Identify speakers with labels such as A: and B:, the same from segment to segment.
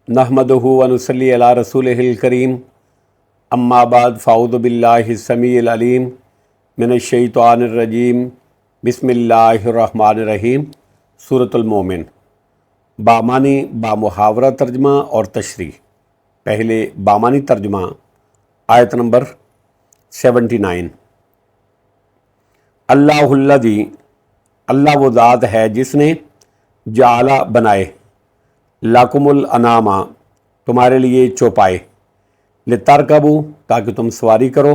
A: नहमदुहु व नुसल्ली अला रसूलिहिल करीम अम्मा बाद फ़ाऊज़ु बिल्लाहि समीइल अलीम मिनश्शैतानिर रजीम बिस्मिल्लाहिर रहमानिर रहीम। सूरतुल मोमिन। बामानी बामुहावरा तर्जमा और तशरीह। पहले बामानी तर्जमा आयत नंबर 79। अल्लाहुल्लज़ी, अल्लाह वो ज़ात है जिसने जाला बनाए, लाकुमुल अनामा तुम्हारे लिए चौपाए, लितरकबू ताकि तुम सवारी करो,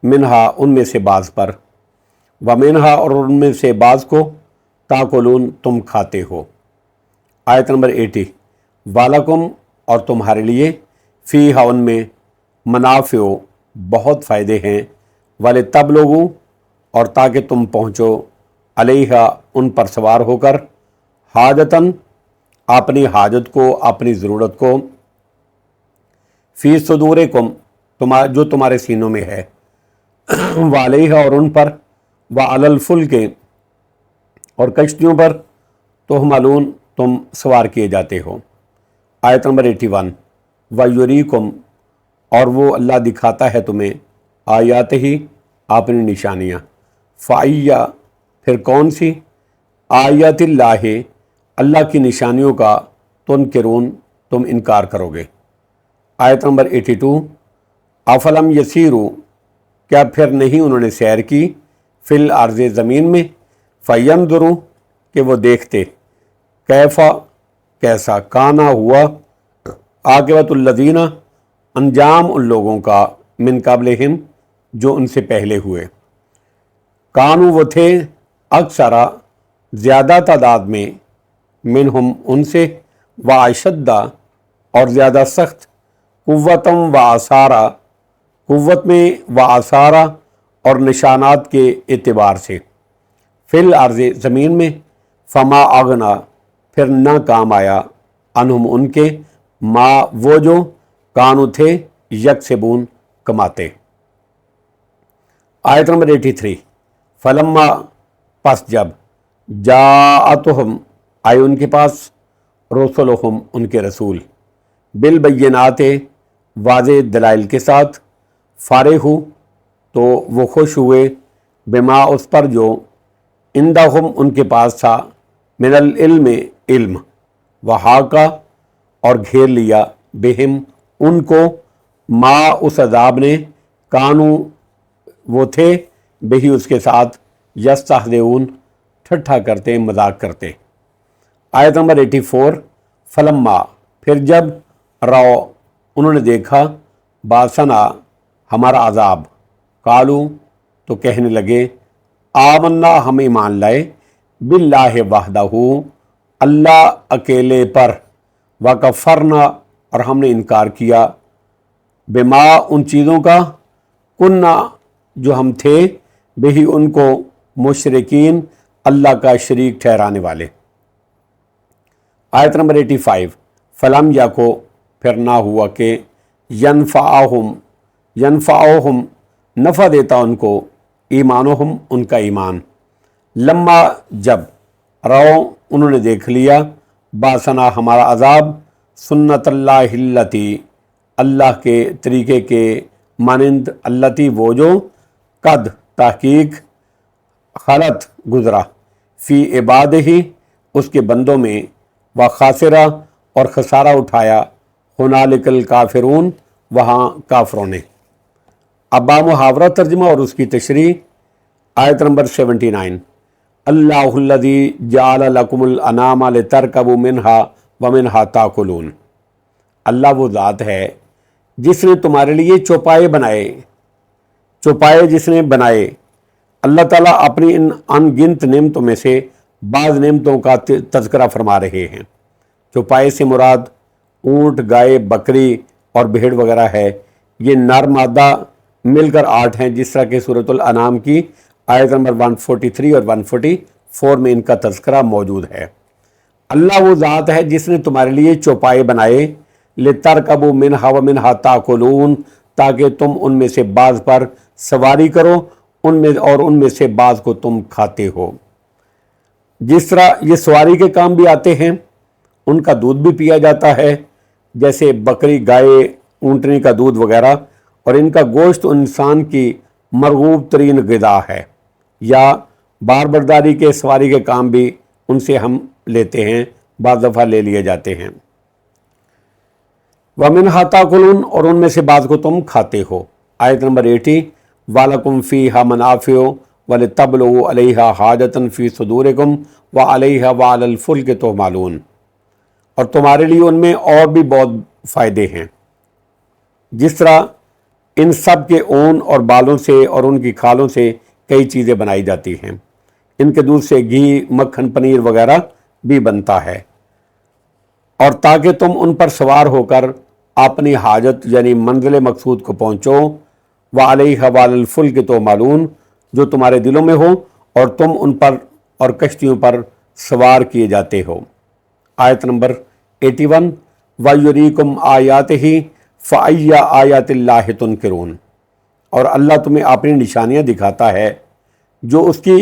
A: मिनहा उनमें से बाज़ पर, व मिनहा और उनमें से बाज़ को ताकुलून तुम खाते हो। आयत नंबर 80। वालकुम और तुम्हारे लिए, फ़ीहा उनमें, मनाफ़िउ बहुत फ़ायदे हैं, वाले तब लोगों और ताकि तुम पहुँचो, अलैहा उन पर सवार होकर, हाजतन अपनी हाजत को, अपनी ज़रूरत को, फ़ी सुदूरिकुम जो तुम्हारे सीनों में है, वालैहा और उन पर, व अलल फुल्के और कश्तियों पर, तुहमलून तुम सवार किए जाते हो। आयत नंबर 81। व युरीकुम और वो अल्लाह दिखाता है तुम्हें, आयात ही अपनी निशानियाँ, फ़ाइया फिर कौन सी, आयातिल्लाहि अल्लाह की निशानियों का, तुनकिरून तुम इनकार करोगे। आयत नंबर 82। अफलम यसीरू क्या फिर नहीं उन्होंने सैर की, फिल अर्ज़ ज़मीन में, फ़यंदुरू कि वो देखते, कैफ़ा कैसा, काना हुआ, आक़िबतुल्लज़ीना अंजाम उन लोगों का, मिन क़ब्लिहिम जो उनसे पहले हुए, कानू वो थे, अक्सरा ज़्यादा तादाद में, मिनहुम उनसे, व अशद्दा और ज़्यादा सख्त, कुव्वतम व आसारा कुव्वत में, व आसारा और निशानात के एतबार से, फिल अर्ज़ ज़मीन में, फ़मा अगना फिर न काम आया, अनहुम उनके, मा वो जो, कानू थे, यकसिबून कमाते। आयत नंबर 83। फलम्मा पस जब, जाअतुहुम आए उनके पास, रसुलुहुम उनके रसूल, बिल बय्यिनाते वाज़े दलाइल के साथ, फारिहु तो वो खुश हुए, बिमा उस पर जो, इंदहुम उनके पास था, मिनल इल्म इल्म, वहाका और घेर लिया, बिहिम उनको, मा उस अज़ाब ने, कानू वो थे, बही उसके साथ, यस्तहज़िऊन ठट्ठा करते, मजाक करते। आयत नंबर 84। फलम्मा फिर जब, रौ उन्होंने देखा, बासना हमारा अज़ाब, कालू तो कहने लगे, आमन्ना हम ईमान लाए, बिल्लाहि वहदहू अल्लाह अकेले पर, वकफ़रना और हमने इनकार किया, बिमा उन चीज़ों का, कुन्ना जो हम थे, बही उनको, मुशरिकीन अल्लाह का शरीक ठहराने वाले। आयत नंबर 85। फलम याको फिर ना हुआ कि, यनफ़ाओहुम नफ़ा देता उनको, ईमानोहुम उनका ईमान, लम्मा जब, रौ उन्होंने देख लिया, बासना हमारा अज़ाब, सुन्नतल्लाहिल्लती अल्लाह के तरीके के मानिंद, अल्लती वो जो, कद तहकीक, खलत गुज़रा, फ़ी इबादिही उसके बंदों में, व खासिरा और खसारा उठाया, हुनालिकल काफिरून वहाँ काफरों ने। अब मुहावरा तर्जमा और उसकी तशरीह। आयत नंबर 79। अल्लाहुल्लज़ी जअल लकुमुल अनामा लितरकबू मिनहा व मिनहा ताकुलून। अल्लाह वो ज़ात है जिसने तुम्हारे लिए चौपाए बनाए, चौपाए जिसने बनाए। अल्लाह ताला अपनी इन अनगिनत नेमतों में से बाज़ नेमतों का तज़किरा फरमा रहे हैं। चौपाए से मुराद ऊँट, गाय, बकरी और भेड़ वगैरह है। ये नर मादा मिलकर 8 हैं, जिस तरह के सूरतुल अनाम की आयत नंबर 143 और 144 में इनका तज़किरा मौजूद है। अल्लाह वो ज़ात है जिसने तुम्हारे लिए चौपाए बनाए, लितरकबू मिनहा व मिनहा ताकुलून ताकि तुम उनमें से बाज़ पर सवारी करो, उनमें और उनमें से बाज़ को तुम खाते हो। जिस तरह ये सवारी के काम भी आते हैं, उनका दूध भी पिया जाता है, جیسے بکری، گائے، اونٹنی کا دودھ وغیرہ، اور ان کا گوشت انسان کی مرغوب ترین غذا ہے۔ یا بار برداری کے، سواری کے کام بھی ان سے ہم لیتے ہیں، بعض دفعہ لے لیے جاتے ہیں۔ وَمِنْهَا تَأْكُلُونَ، اور ان میں سے بعض کو تم کھاتے ہو۔ آیت نمبر 80، وَلَكُمْ فِيهَا مَنَافِعُ وَلِتَبْلُغُوا عَلَيْهَا حَاجَةً فِي صُدُورِكُمْ وَعَلَيْهَا وَعَلَى الْفُلْكِ تُحْمَلُونَ، اور تمہارے لیے ان میں اور بھی بہت فائدے ہیں، جس طرح ان سب کے اون اور بالوں سے اور ان کی کھالوں سے کئی چیزیں بنائی جاتی ہیں۔ ان کے دودھ سے گھی، مکھن، پنیر وغیرہ بھی بنتا ہے، اور تاکہ تم ان پر سوار ہو کر اپنی حاجت یعنی منزل مقصود کو پہنچو۔ وَعَلَيْهَا وَعَلَى الْفُلْكِ تُحْمَلُونَ، جو تمہارے دلوں میں ہو اور تم ان پر اور کشتیوں پر سوار کیے جاتے ہو۔ آیت نمبر 81، وَيُرِيكُمْ آيَاتِهِ فَأَيَّ آيَاتِ اللَّهِ تُنْكِرُونَ، اور اللہ تمہیں اپنی نشانیاں دکھاتا ہے جو اس کی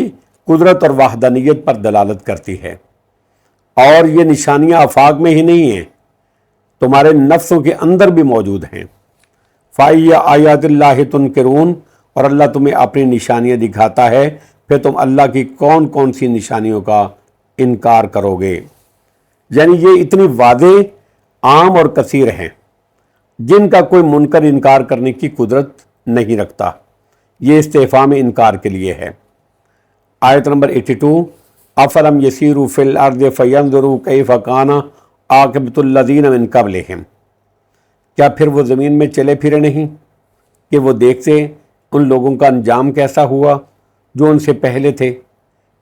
A: قدرت اور وحدانیت پر دلالت کرتی ہے، اور یہ نشانیاں آفاق میں ہی نہیں ہیں، تمہارے نفسوں کے اندر بھی موجود ہیں۔ فَأَيَّ آيَاتِ اللَّهِ تُنْكِرُونَ، اور اللہ تمہیں اپنی نشانیاں دکھاتا ہے، پھر تم اللہ کی کون کون سی نشانیوں کا انکار کرو گے؟ یعنی یہ اتنی واضح، عام اور کثیر ہیں جن کا کوئی منکر انکار کرنے کی قدرت نہیں رکھتا۔ یہ استفہام انکار کے لیے ہے۔ آیت نمبر 82، افلم یسیروا فی الارض فینظروا کیف کان عاقبۃ الذین من قبلہم، کیا پھر وہ زمین میں چلے پھرے نہیں کہ وہ دیکھتے ان لوگوں کا انجام کیسا ہوا جو ان سے پہلے تھے؟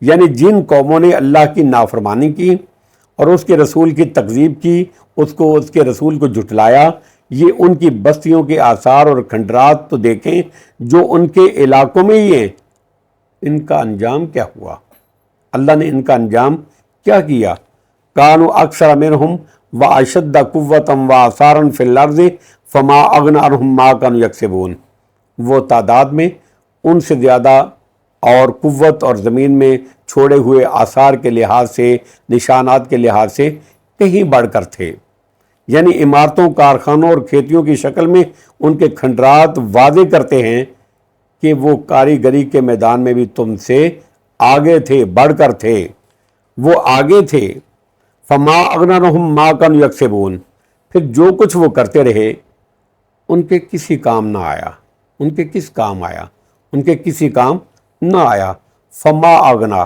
A: یعنی جن قوموں نے اللہ کی نافرمانی کی اور اس کے رسول کی تکذیب کی، اس کے رسول کو جھٹلایا، یہ ان کی بستیوں کے آثار اور کھنڈرات تو دیکھیں جو ان کے علاقوں میں ہی ہیں۔ ان کا انجام کیا ہوا؟ اللہ نے ان کا انجام کیا کیا؟ کانوا اکثر منہم واشد قوۃ واثارا فی الارض فما اغنی عنہم ما کانوا یکسبون، وہ تعداد میں ان سے زیادہ اور قوت اور زمین میں چھوڑے ہوئے آثار کے لحاظ سے، نشانات کے لحاظ سے کہیں بڑھ کر تھے۔ یعنی عمارتوں، کارخانوں اور کھیتیوں کی شکل میں ان کے کھنڈرات واضح کرتے ہیں کہ وہ کاریگری کے میدان میں بھی تم سے آگے تھے، بڑھ کر تھے، وہ آگے تھے۔ فما اغنی عنہم ما کانوا یکسبون، پھر جو کچھ وہ کرتے رہے ان کے کسی کام نہ آیا، ان کے کس کام آیا؟ ان کے کسی کام نہ آیا۔ فما اغنا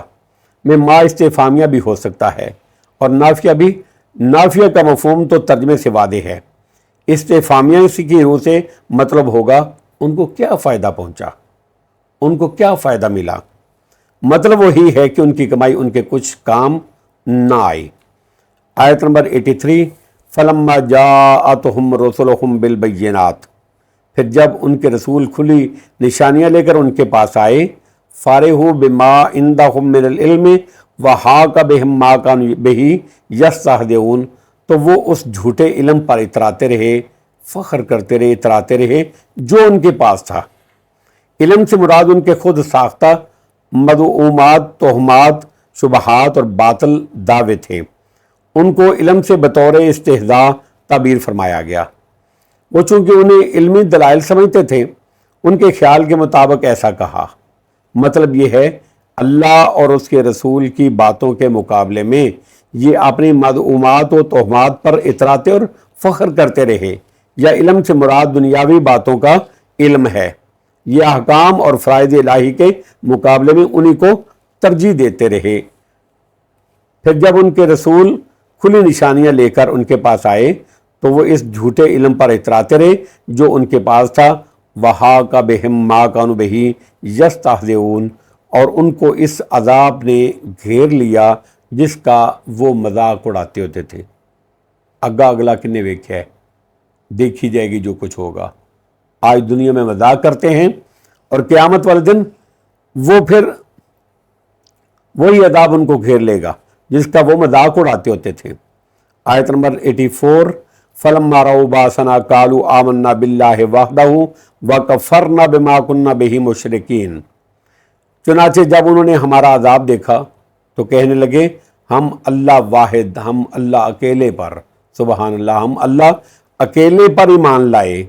A: میں ما استفہامیہ بھی ہو سکتا ہے اور نافیہ بھی۔ نافیہ کا مفہوم تو ترجمے سے واضح ہے، استفہامیہ اسی کی روح سے مطلب ہوگا ان کو کیا فائدہ پہنچا، ان کو کیا فائدہ ملا؟ مطلب وہی ہے کہ ان کی کمائی ان کے کچھ کام نہ آئی۔ آیت نمبر 83، فلما جاءتہم رسلہم بالبینات، پھر جب ان کے رسول کھلی نشانیاں لے کر ان کے پاس آئے، فارحوا بما عندہم من العلم وحاق بہم ما کانوا بہ یستہزئون، تو وہ اس جھوٹے علم پر اتراتے رہے، فخر کرتے رہے، اتراتے رہے جو ان کے پاس تھا۔ علم سے مراد ان کے خود ساختہ مدعومات، توہمات، شبہات اور باطل دعوے تھے۔ ان کو علم سے بطور استہزاء تعبیر فرمایا گیا۔ وہ چونکہ انہیں علمی دلائل سمجھتے تھے، ان کے خیال کے مطابق ایسا کہا۔ مطلب یہ ہے اللہ اور اس کے رسول کی باتوں کے مقابلے میں یہ اپنی مدعومات و توہمات پر اتراتے اور فخر کرتے رہے، یا علم سے مراد دنیاوی باتوں کا علم ہے، یہ احکام اور فرائض الہی کے مقابلے میں انہی کو ترجیح دیتے رہے۔ پھر جب ان کے رسول کھلی نشانیاں لے کر ان کے پاس آئے تو وہ اس جھوٹے علم پر اتراتے رہے جو ان کے پاس تھا۔ وحاق بہم ما کانوا بہ یستہزئون، اور ان کو اس عذاب نے گھیر لیا جس کا وہ مذاق اڑاتے ہوتے تھے۔ اگا اگلا کنے ویکھیا ہے، دیکھی جائے گی جو کچھ ہوگا۔ آج دنیا میں مذاق کرتے ہیں اور قیامت والے دن وہ پھر وہی عذاب ان کو گھیر لے گا جس کا وہ مذاق اڑاتے ہوتے تھے۔ آیت نمبر 84، فلما رأوا بأسنا قالوا آمنا باللہ وحدہ وکفرنا بما کنا بہ مشرکین، چنانچہ جب انہوں نے ہمارا عذاب دیکھا تو کہنے لگے ہم اللہ واحد، ہم اللہ اکیلے پر सुबहान अल्लाह, हम अल्लाह अकेले पर ईमान लाए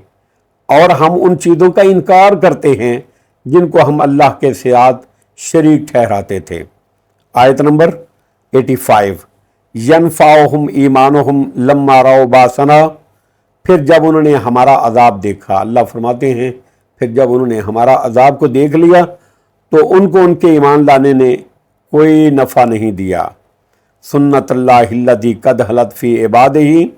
A: और हम उन चीज़ों का इनकार करते हैं जिनको हम अल्लाह के साथ शरीक ठहराते थे। आयत नंबर 85, यनफ़ाउहुम ईमानुहुम लम्मा रअव बासना, फिर जब उन्होंने हमारा अजाब देखा, अल्लाह फरमाते हैं फिर जब उन्होंने हमारा अजाब को देख लिया तो उनको उनके ईमान लाने ने कोई नफ़ा नहीं दिया। सुन्नतल्लाहिल्लती कद हलत फ़ी इबादिही,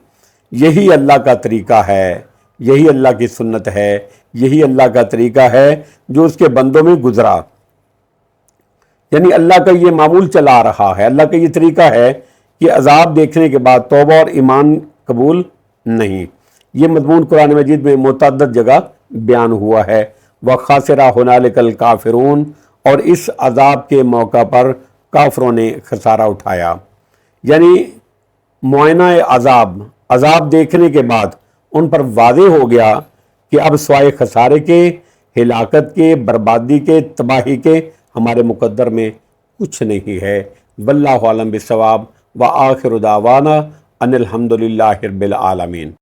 A: यही अल्लाह का तरीका है, यही अल्लाह की सुन्नत है, यही अल्लाह का तरीका है जो उसके बंदों में गुजरा। यानी अल्लाह का ये मामूल चला रहा है, अल्लाह का ये तरीका है कि अजाब देखने के बाद तौबा और ईमान कबूल नहीं। ये मज़मून कुरान मजीद में मुतअद्दिद जगह बयान हुआ है। व खासिरा हुनालिकल काफिरून, और इस अजाब के मौका पर काफिरों ने खसारा उठाया। यानी मुआयना अजाब, अजाब देखने के बाद उन पर वाज़े हो गया कि अब स्वाए खसारे के, हिलाकत के, बर्बादी के, तबाही के हमारे मुकद्दर में कुछ नहीं है। वल्लाहु आलम बिस्सवाब व आखिरु दावाना अनिल हम्दुलिल्लाहि रब्बिल आलमीन।